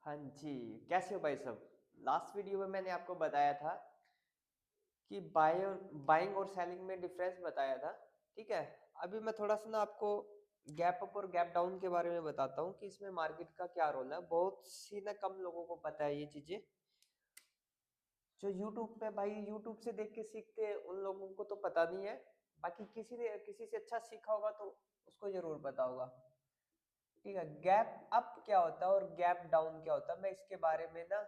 हाँ जी, कैसे हो भाई सब? लास्ट वीडियो में मैंने आपको बताया था कि बाइंग और सेलिंग में डिफरेंस बताया था। ठीक है। अभी मैं थोड़ा सा ना आपको गैप अप और गैप डाउन के बारे में बताता हूँ कि इसमें मार्केट का क्या रोल है। बहुत सी ना कम लोगों को पता है ये चीजें। जो यूट्यूब पे भाई यूट्यूब से देख के सीखते हैं उन लोगों को तो पता नहीं है। बाकी किसी ने किसी से अच्छा सीखा होगा तो उसको जरूर पता होगा। ठीक है। गैप अप क्या होता है और गैप डाउन क्या होता है, मैं इसके बारे में ना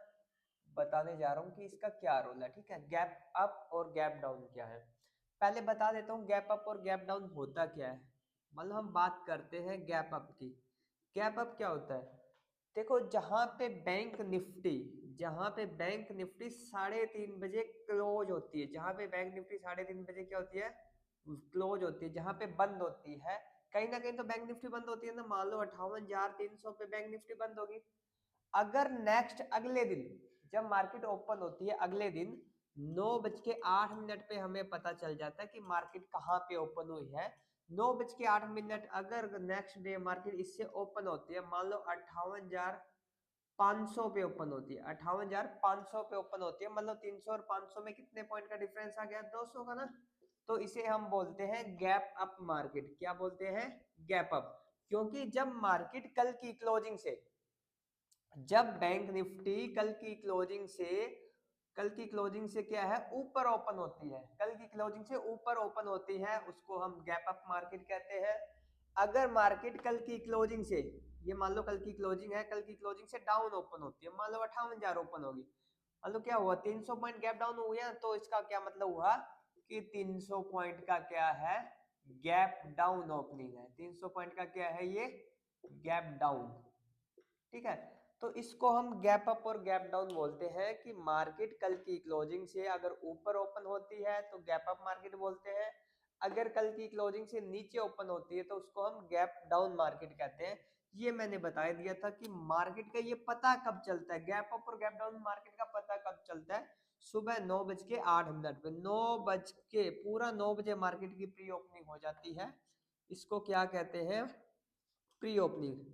बताने जा रहा हूँ कि इसका क्या रोल है। ठीक है। गैप अप और गैप डाउन क्या है, पहले बता देता हूँ गैप अप और गैप डाउन होता क्या है। मतलब हम बात करते हैं गैप अप की। गैप अप क्या होता है? देखो, जहां पे बैंक निफ्टी 3:30 बजे क्लोज होती है, जहां पे बैंक निफ्टी 3:30 बजे क्या होती है, क्लोज होती है, जहां पे बंद होती है। कहीं ना कहीं तो बैंक निफ्टी बंद होती है ना, मान लो 58,300 पे बैंक निफ्टी बंद होगी। अगर नेक्स्ट अगले दिन जब मार्केट ओपन होती है, अगले दिन 9:08 पे हमें पता चल जाता है कि मार्केट कहाँ पे ओपन हुई है। 9:08, अगर नेक्स्ट डे मार्केट इससे ओपन होती है, मान लो 58,500 पे ओपन होती है, 58,500 पे ओपन होती है, मतलब 300 और 500 में कितने पॉइंट का डिफरेंस आ गया? 200 का ना। तो इसे हम बोलते हैं गैप अप मार्केट। क्या बोलते हैं? Gap up. क्योंकि जब मार्केट जब बैंक निफ्टी कल की क्लोजिंग से क्या है, ऊपर ओपन होती है, कल की क्लोजिंग से ऊपर ओपन होती है, उसको हम गैप अप मार्केट कहते हैं। अगर मार्केट कल की क्लोजिंग से, ये मान लो कल की क्लोजिंग है, कल की क्लोजिंग से डाउन ओपन होती है, मान लो 58,000 ओपन होगी, मान लो क्या हुआ, 300 पॉइंट गैप डाउन हो गया, तो इसका क्या मतलब हुआ कि 300 पॉइंट का क्या है, गैप डाउन ओपनिंग है। 300 पॉइंट का क्या है, ये गैप डाउन। ठीक है। तो इसको हम गैप अप और गैप डाउन बोलते हैं कि मार्केट कल की क्लोजिंग से अगर ऊपर ओपन होती है तो गैप अप मार्केट बोलते हैं। अगर कल की क्लोजिंग से नीचे ओपन होती है तो उसको हम गैप डाउन मार्केट कहते हैं। ये मैंने बता दिया था कि मार्केट का ये पता कब चलता है, गैप अप और गैप डाउन मार्केट का पता कब चलता है? सुबह 9:08 पे, 9 बजे मार्केट की प्री ओपनिंग हो जाती है। इसको क्या कहते हैं? Pre opening.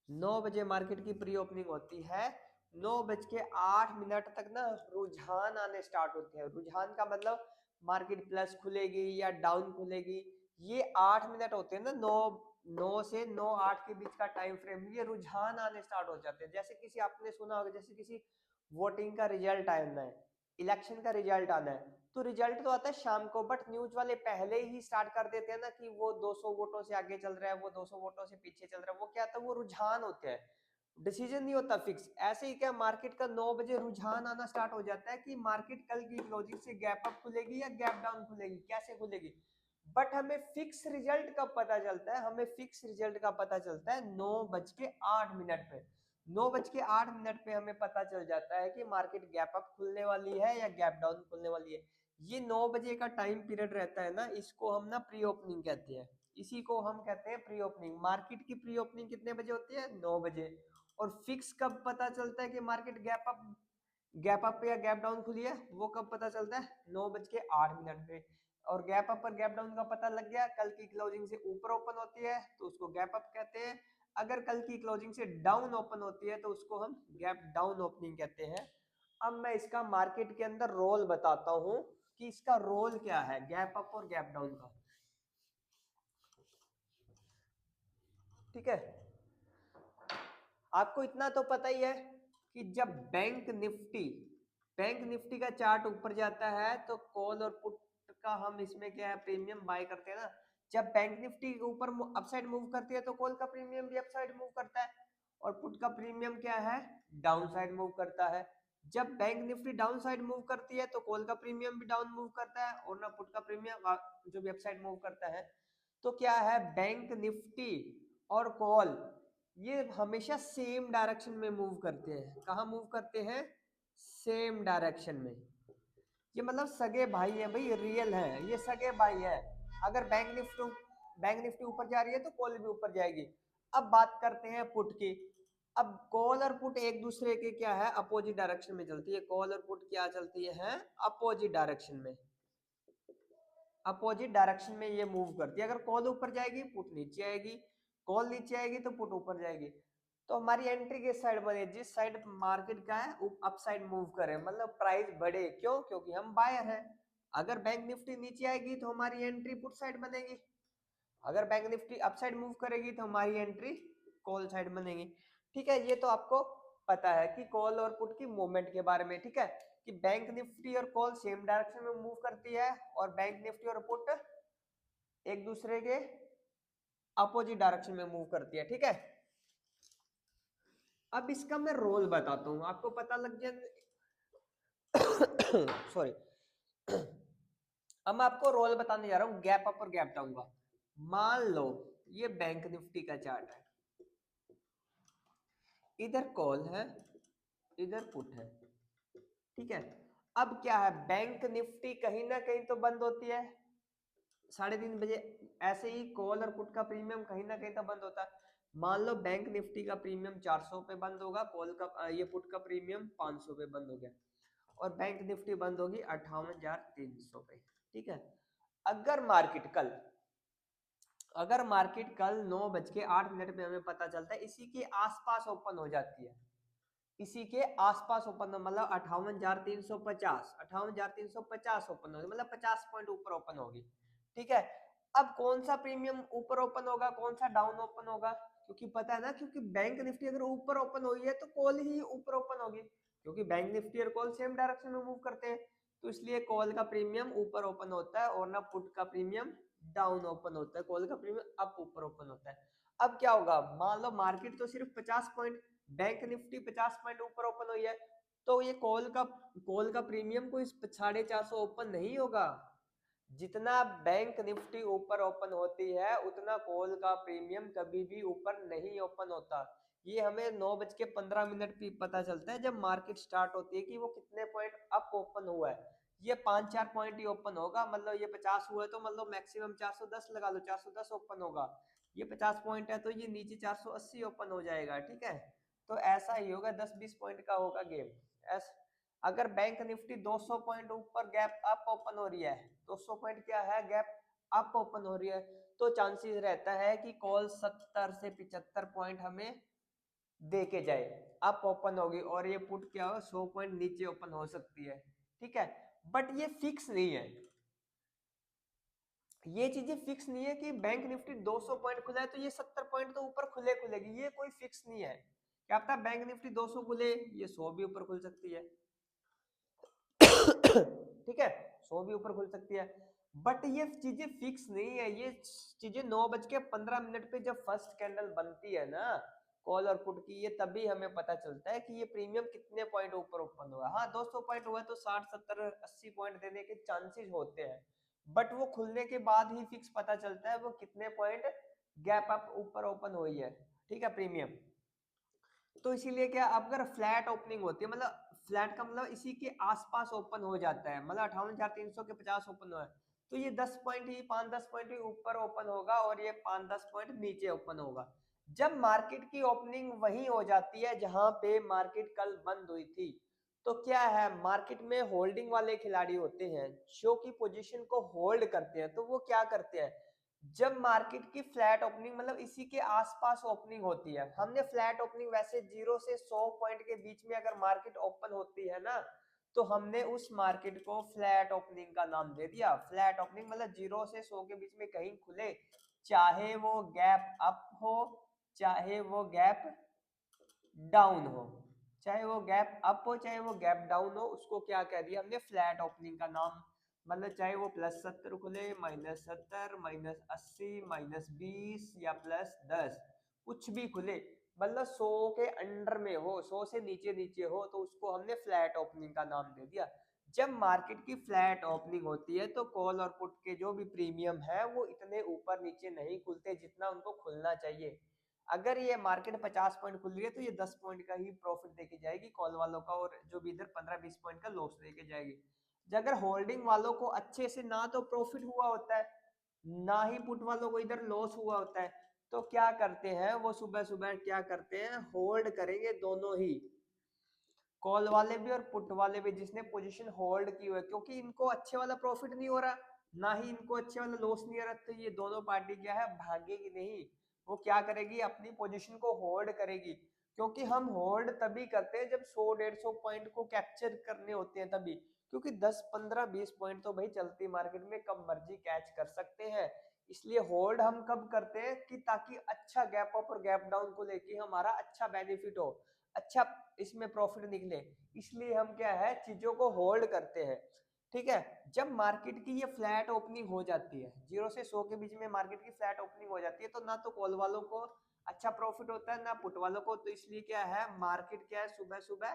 9 बजे मार्केट की प्री ओपनिंग होती है। 9:08 तक ना रुझान आने स्टार्ट होते हैं। रुझान का मतलब मार्केट प्लस खुलेगी या डाउन खुलेगी, ये 8 मिनट होते हैं ना, 9 से 9:08 के बीच का टाइम फ्रेम, ये रुझान आने स्टार्ट हो जाते हैं। जैसे किसी, आपने सुना होगा, जैसे किसी वोटिंग का रिजल्ट आना है, इलेक्शन का रिजल्ट आना है, तो रिजल्ट तो आता है शाम को, बट न्यूज वाले पहले ही स्टार्ट कर देते हैं ना कि वो 200 वोटों से आगे चल रहा है, वो 200 वोटों से पीछे चल रहा है। वो क्या था, वो रुझान होते हैं, डिसीजन नहीं होता फिक्स। ऐसे ही क्या, मार्केट का 9 बजे रुझान आना स्टार्ट हो जाता है कि मार्केट कल की क्लोजिंग से गैप अप खुलेगी या गैप डाउन खुलेगी, कैसे खुलेगी। बट हमें फिक्स रिजल्ट कब पता चलता है? हमें फिक्स रिजल्ट का पता चलता है 9:08 पे। 9:08 पे हमें पता चल जाता है कि मार्केट गैप अप खुलने वाली है या गैप डाउन खुलने वाली है। ये 9 बजे का टाइम पीरियड रहता है ना, इसको हम ना प्री ओपनिंग कहते हैं। इसी को हम कहते हैं प्री ओपनिंग। मार्केट की प्री ओपनिंग कितने बजे होती है? 9 बजे। और फिक्स कब पता चलता है कि मार्केट गैप अप या गैप डाउन खुली है, वो कब पता चलता है? 9:08 पे। और गैप अप और गैप डाउन का पता लग गया, कल की क्लोजिंग से ऊपर ओपन होती है तो उसको गैप अप कहते हैं, अगर कल की क्लोजिंग से डाउन ओपन होती है तो उसको हम गैप डाउन ओपनिंग कहते हैं। अब मैं इसका मार्केट के अंदर रोल बताता हूं कि इसका रोल क्या है, गैप अप और गैप डाउन का। ठीक है। आपको इतना तो पता ही है कि जब बैंक निफ्टी का चार्ट ऊपर जाता है तो कॉल और पुट का हम इसमें क्या है, प्रीमियम बाय करते हैं ना। जब बैंक निफ्टी ऊपर अपसाइड मूव करती है तो कॉल का प्रीमियम भी अपसाइड मूव करता है, और पुट का प्रीमियम क्या है, डाउन साइड मूव करता है। जब bank Nifty down side move करती है तो कॉल का प्रीमियम भी डाउन मूव करता है, और ना पुट का प्रीमियम जो भी अपसाइड मूव करता है। तो क्या है, बैंक निफ्टी और कॉल ये हमेशा सेम डायरेक्शन में मूव करते हैं। कहाँ मूव करते हैं? सेम डायरेक्शन में। ये मतलब सगे भाई है भाई, रियल है, ये सगे भाई है। अगर बैंक निफ्टी ऊपर जा रही है तो कॉल भी ऊपर जाएगी। अब बात करते हैं पुट की। अब कॉल और पुट एक दूसरे के क्या है, अपोजिट डायरेक्शन में चलती है। कॉल और पुट क्या चलती है? अपोजिट डायरेक्शन में। अपोजिट डायरेक्शन में ये मूव करती है। अगर कॉल ऊपर जाएगी पुट नीचे आएगी, कॉल नीचे आएगी तो पुट ऊपर जाएगी। तो हमारी एंट्री किस साइड बने, जिस साइड मार्केट का है अप साइड मूव करे, मतलब प्राइस बढ़े, क्यों, क्योंकि हम बायर हैं। अगर बैंक निफ्टी नीचे आएगी तो हमारी एंट्री पुट साइड बनेगी, अगर bank Nifty up side move करेगी तो हमारी एंट्री कॉल साइड बनेगी। ठीक है, ये तो आपको पता है कि कॉल और पुट की मूवमेंट के बारे में। ठीक है, कि बैंक निफ्टी और कॉल सेम डायरेक्शन में मूव करती है और बैंक निफ्टी और पुट एक दूसरे के अपोजिट डायरेक्शन में मूव करती है। ठीक है, अब इसका मैं रोल बताता हूँ, आपको पता लग जाए। सॉरी। अब मैं आपको रोल बताने जा रहा हूँ गैप अप और गैप डाउन का। मान लो ये बैंक निफ्टी का चार्ट है, इधर कॉल है, इधर पुट है। ठीक है, अब क्या है, बैंक निफ्टी कहीं ना कहीं तो बंद होती है 3:30 बजे, ऐसे ही कॉल और पुट का प्रीमियम कहीं ना कहीं तो बंद होता है। मान लो बैंक निफ्टी का प्रीमियम 400 पे बंद होगा, कॉल का ये पुट का प्रीमियम 500 पे बंद हो गया, और बैंक निफ्टी बंद होगी 58,300 पे। ठीक है, अगर मार्केट कल अगर मार्केट कल 9:08 पे हमें पता चलता है इसी के आसपास ओपन हो जाती है, इसी के आसपास ओपन, मतलब 58,350, 58,350 ओपन होगी, मतलब 50 पॉइंट ऊपर ओपन होगी। ठीक है, अब कौन सा प्रीमियम ऊपर ओपन होगा, कौन सा डाउन ओपन होगा, क्योंकि पता है ना, क्योंकि बैंक निफ्टी अगर ऊपर ओपन हुई है तो कॉल ही ऊपर ओपन होगी, क्योंकि बैंक निफ्टी और कॉल सेम डायरेक्शन में मूव करते हैं, तो इसलिए कॉल का प्रीमियम ऊपर ओपन होता है और ना पुट का प्रीमियम डाउन ओपन होता है, कॉल का प्रीमियम अप ऊपर ओपन होता है। अब क्या होगा, मान लो मार्केट तो सिर्फ 50 पॉइंट, बैंक निफ्टी 50 पॉइंट ऊपर ओपन हुई है, तो ये कॉल का प्रीमियम कोई 450 ओपन नहीं होगा। जितना बैंक निफ्टी ऊपर ओपन होती है उतना कॉल का प्रीमियम कभी भी ऊपर नहीं ओपन होता। ये हमें 9:15 पे पता चलता है जब मार्केट स्टार्ट होती है कि वो कितने पॉइंट अप ओपन हुआ है। ये 5-4 पॉइंट ही ओपन होगा, मतलब ये 50 हुआ है तो मतलब मैक्सिमम 410 लगा लो, 410 ओपन होगा। ये 50 पॉइंट है तो ये नीचे 480 ओपन हो जाएगा। ठीक है, तो ऐसा ही होगा, 10-20 पॉइंट का होगा गेम। अगर बैंक निफ्टी 200 पॉइंट ऊपर गैप अप ओपन हो रही है, 200 पॉइंट क्या है, गैप अप ओपन हो रही है, तो चांसेस रहता है कि कॉल 70 से 75 पॉइंट हमें दे के जाए, अप ओपन होगी, और ये पुट क्या हो 100 पॉइंट नीचे ओपन हो सकती है। ठीक है, बट ये फिक्स नहीं है, ये चीजें फिक्स नहीं है कि बैंक निफ्टी 200 पॉइंट खुला है तो ये 70 पॉइंट तो ऊपर खुलेगी, ये कोई फिक्स नहीं है। क्या पता बैंक निफ्टी 200 खुले, ये 100 भी ऊपर खुल सकती है। ठीक है, 100 भी ऊपर खुल सकती है, बट ये चीजें फिक्स नहीं है। ये चीजें 9:15 पे जब फर्स्ट कैंडल बनती है ना कॉल और पुट की, ये तभी हमें पता चलता है कि ये प्रीमियम कितने पॉइंट ऊपर ओपन हुआ। हाँ, 200 पॉइंट हुआ तो 60, 70, 80 पॉइंट देने के चांसेस होते हैं, बट वो खुलने के बाद ही फिक्स पता चलता है वो कितने पॉइंट गैप अप ऊपर ओपन हुई है। ठीक है, प्रीमियम। तो इसीलिए क्या, अब अगर फ्लैट ओपनिंग होती है, मतलब फ्लैट का मतलब इसी के आसपास ओपन हो जाता है, मतलब 58,300 के 50 ओपन हुआ है, तो ये 10 पॉइंट ही 5-10 पॉइंट ही ऊपर ओपन होगा और ये 5-10 पॉइंट नीचे ओपन होगा। जब मार्केट की ओपनिंग वही हो जाती है जहां पे मार्केट कल बंद हुई थी, तो क्या है, मार्केट में होल्डिंग वाले खिलाड़ी होते हैं जो कि पोजीशन को होल्ड करते हैं, तो वो क्या करते हैं, जब मार्केट की फ्लैट ओपनिंग मतलब इसी के आसपास ओपनिंग होती है, हमने फ्लैट ओपनिंग वैसे 0 से 100 पॉइंट के बीच में अगर मार्केट ओपन होती है ना, तो हमने उस मार्केट को फ्लैट ओपनिंग का नाम दे दिया। फ्लैट ओपनिंग मतलब 0 से 100 के बीच में कहीं खुले, चाहे वो गैप अप हो, चाहे वो गैप डाउन हो, चाहे वो गैप अप हो, चाहे वो गैप डाउन हो, उसको क्या कह दिया हमने, फ्लैट ओपनिंग का नाम। मतलब चाहे वो +70 खुले, -70, -80, -20 या +10, कुछ भी खुले, मतलब 100 के अंडर में हो, 100 से नीचे नीचे हो, तो उसको हमने फ्लैट ओपनिंग का नाम दे दिया। जब मार्केट की फ्लैट ओपनिंग होती है तो कॉल और पुट के जो भी प्रीमियम है वो इतने ऊपर नीचे नहीं खुलते जितना उनको खुलना चाहिए। अगर ये मार्केट 50 पॉइंट खुल रही है तो ये 10 पॉइंट का ही प्रॉफिट देके जाएगी कॉल वालों का, और जो भी इधर 15-20 पॉइंट का लॉस देके जाएगी। अगर होल्डिंग वालों को अच्छे से ना तो प्रॉफिट हुआ होता है, ना ही पुट वालों को इधर लॉस हुआ होता है, तो क्या करते हैं वो, सुबह सुबह क्या करते हैं, होल्ड करेंगे दोनों ही, कॉल वाले भी और पुट वाले भी, जिसने पोजीशन होल्ड की हुई है, क्योंकि इनको अच्छे वाला प्रॉफिट नहीं हो रहा, ना ही इनको अच्छे वाला लॉस नहीं हो रहा, तो ये दोनों पार्टी क्या है, भागेगी नहीं, वो क्या करेगी, अपनी पोजीशन को होल्ड करेगी। क्योंकि हम होल्ड तभी करते हैं जब 100-150 पॉइंट को कैप्चर करने होते हैं तभी, क्योंकि 10-15-20 पॉइंट तो भाई चलती मार्केट में कब मर्जी कैच कर सकते हैं। इसलिए होल्ड हम कब करते हैं कि ताकि अच्छा गैप अप और गैप डाउन को लेके हमारा अच्छा बेनिफिट हो, अच्छा इसमें प्रॉफिट निकले, इसलिए हम क्या है चीजों को होल्ड करते हैं। ठीक है, जब मार्केट की ये फ्लैट ओपनिंग हो जाती है 0 से 100 के बीच में मार्केट की फ्लैट ओपनिंग हो जाती है, तो ना तो कॉल वालों को अच्छा प्रॉफिट होता है ना पुट वालों को, तो इसलिए क्या है मार्केट क्या है सुबह सुबह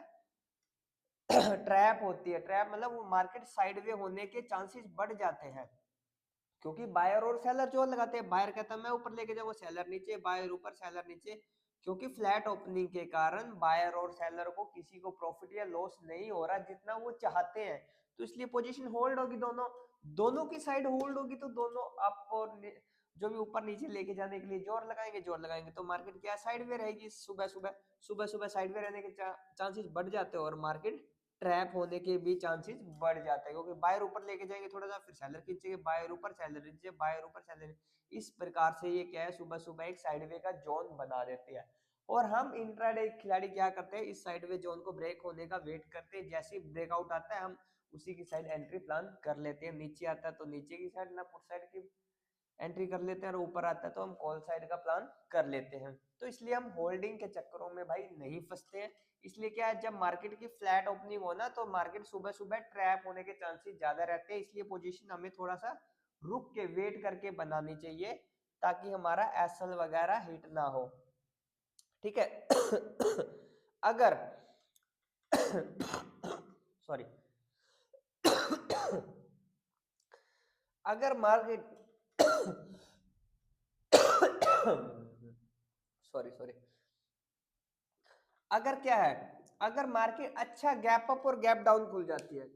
ट्रैप होती है। ट्रैप मतलब वो मार्केट साइडवे होने के चांसेस बढ़ जाते हैं, क्योंकि बायर और सेलर जोर लगाते हैं। बायर कहता है मैं ऊपर लेके जाऊंगा, सेलर नीचे, बायर ऊपर सेलर नीचे, क्योंकि फ्लैट ओपनिंग के कारण बायर और सेलर को किसी को प्रॉफिट या लॉस नहीं हो रहा जितना वो चाहते हैं, तो इसलिए पोजीशन होल्ड होगी, दोनों दोनों की साइड होल्ड होगी, तो दोनों अप और जो भी ऊपर नीचे लेके जाने के लिए जोर लगाएंगे, जोर लगाएंगे तो मार्केट क्या साइड में रहेगी। सुबह सुबह सुबह सुबह साइड में रहने के चांसेस बढ़ जाते हैं और मार्केट ट्रैप होने के भी चांसेस बढ़ जाते हैं, क्योंकि बायर ऊपर लेके जाएंगे थोड़ा सा, फिर सेलर खींचेंगे, बायर ऊपर सेलर नीचे, बायर ऊपर सेलर, इस प्रकार से ये क्या है सुबह सुबह एक साइडवे का जोन बना देते हैं। और हम इंट्राडे खिलाड़ी क्या करते हैं, इस साइडवे जोन को ब्रेक होने का वेट करते हैं, जैसे ही ब्रेकआउट आता है हम उसी की साइड एंट्री प्लान कर लेते हैं, नीचे आता है तो नीचे की साइड ना पुट साइड की एंट्री कर लेते हैं, और ऊपर आता है तो हम कॉल साइड का प्लान कर लेते हैं। तो इसलिए हम होल्डिंग के चक्करों में भाई नहीं फंसते हैं। इसलिए क्या है जब मार्केट की फ्लैट ओपनिंग हो ना तो मार्केट सुबह सुबह ट्रैप होने के चांसेस ज्यादा रहते हैं, इसलिए पोजीशन हमें थोड़ा सा रुक के वेट करके बनानी चाहिए ताकि हमारा एसएल वगैरह हिट ना हो। ठीक है अगर सॉरी अगर मार्केट सॉरी सॉरी अगर क्या है, अगर मार्केट अच्छा गैप अप और गैप डाउन खुल जाती है,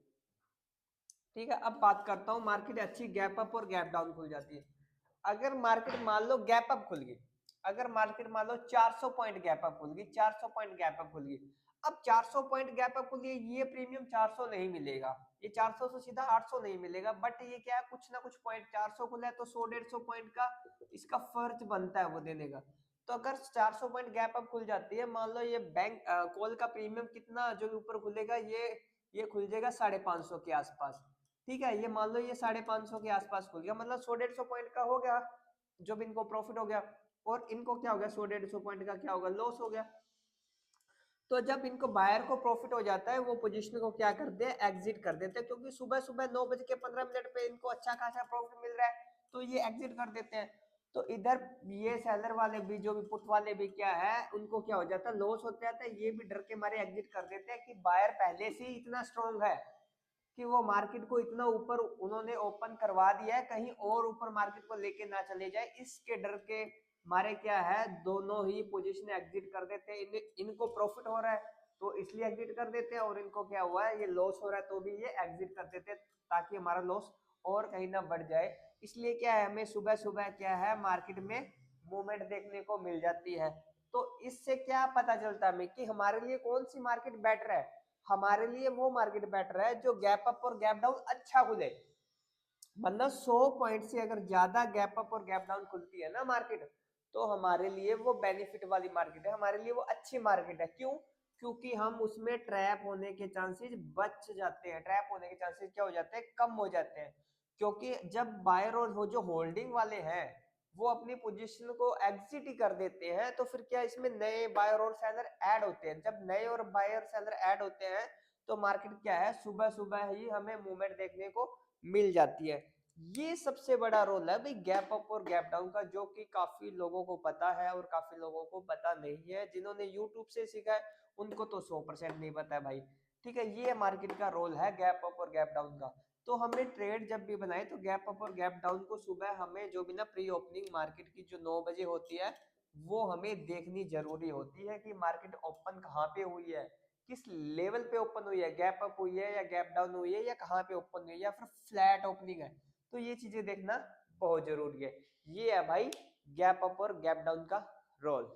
ठीक है, अब बात करता हूं मार्केट अच्छी गैप अप और गैप डाउन खुल जाती है। अगर मार्केट मान लो गैप अप खुल गई, अगर मार्केट मान लो 400 पॉइंट गैप अप खुल गई, 400 पॉइंट गैप अप खुल गई, अब 400 पॉइंट गैप अप खुल गई, ये प्रीमियम 400 नहीं मिलेगा, ये 400 से सीधा 800 नहीं मिलेगा, बट ये क्या है कुछ ना कुछ पॉइंट 400 खुला है तो 100-150 पॉइंट का इसका फर्ज बनता है वो देने का। तो अगर 400 पॉइंट गैप अप खुल जाती है, मान लो ये बैंक कॉल का प्रीमियम कितना जो ऊपर खुलेगा, ये खुल जाएगा 550 के आसपास। ठीक है, ये मान लो ये 550 के आसपास खुल गया, मतलब 100-150 पॉइंट का हो गया जो भी इनको प्रॉफिट हो गया, और इनको क्या हो गया 100-150 पॉइंट का क्या होगा लॉस हो गया। तो जब इनको बायर को प्रॉफिट हो जाता है वो पोजीशन को क्या करते हैं एग्जिट कर देते हैं, क्योंकि सुबह सुबह 9:15 पे इनको अच्छा खासा प्रॉफिट मिल रहा है तो ये एग्जिट कर देते हैं। तो इधर ये सेलर वाले भी जो भी पुट वाले भी क्या है उनको क्या हो जाता है लॉस हो जाता है, ये भी डर के मारे एग्जिट कर देते हैं कि बायर पहले से ही इतना स्ट्रॉन्ग है कि वो मार्केट को इतना ऊपर उन्होंने ओपन करवा दिया है, कहीं और ऊपर मार्केट को लेके ना चले जाए, इसके डर के मारे क्या है दोनों ही पोजीशन एग्जिट कर देते हैं। इनको प्रॉफिट हो रहा है तो इसलिए एग्जिट कर देते हैं, और इनको क्या हुआ है ये लॉस हो रहा है तो भी ये एग्जिट कर देते हैं ताकि हमारा लॉस और कहीं ना बढ़ जाए। इसलिए क्या है हमें सुबह सुबह क्या है मार्केट में मूवमेंट देखने को मिल जाती है। तो इससे क्या पता चलता है हमें कि हमारे लिए कौन सी मार्केट बेटर है, हमारे लिए वो मार्केट बेटर है जो गैप अप और गैप डाउन अच्छा खुले, मतलब 100 पॉइंट से अगर ज्यादा गैप अप और गैप डाउन खुलती है ना मार्केट तो हमारे लिए वो बेनिफिट वाली मार्केट है, हमारे लिए वो अच्छी मार्केट है। क्यों? क्योंकि हम उसमें ट्रैप होने के चांसेस बच जाते हैं, ट्रैप होने के चांसेस क्या हो जाते हैं कम हो जाते हैं, क्योंकि जब बायर और वो जो होल्डिंग वाले हैं वो अपनी पोजीशन को एग्जिट ही कर देते हैं तो फिर क्या इसमें नए बायर और सेलर ऐड होते हैं, जब नए और बायर सेलर ऐड होते हैं तो मार्केट क्या है सुबह सुबह ही हमें मूवमेंट देखने को मिल जाती है। ये सबसे बड़ा रोल है भाई गैप अप और गैप डाउन का, जो कि काफी लोगों को पता है और काफी लोगों को पता नहीं है, जिन्होंने यूट्यूब से सीखा है उनको तो 100% नहीं पता है भाई। ठीक है, ये मार्केट का रोल है गैप अप और गैप डाउन का। तो हमें ट्रेड जब भी बनाए तो गैप अप और गैप डाउन को सुबह हमें जो भी ना प्री ओपनिंग मार्केट की जो 9 बजे होती है वो हमें देखनी जरूरी होती है कि मार्केट ओपन कहाँ पे हुई है, किस लेवल पे ओपन हुई है, गैप अप हुई है या गैप डाउन हुई है या कहाँ पे ओपन हुई है या फिर फ्लैट ओपनिंग है, तो ये चीजें देखना बहुत जरूरी है। ये है भाई गैप अप और गैप डाउन का रोल।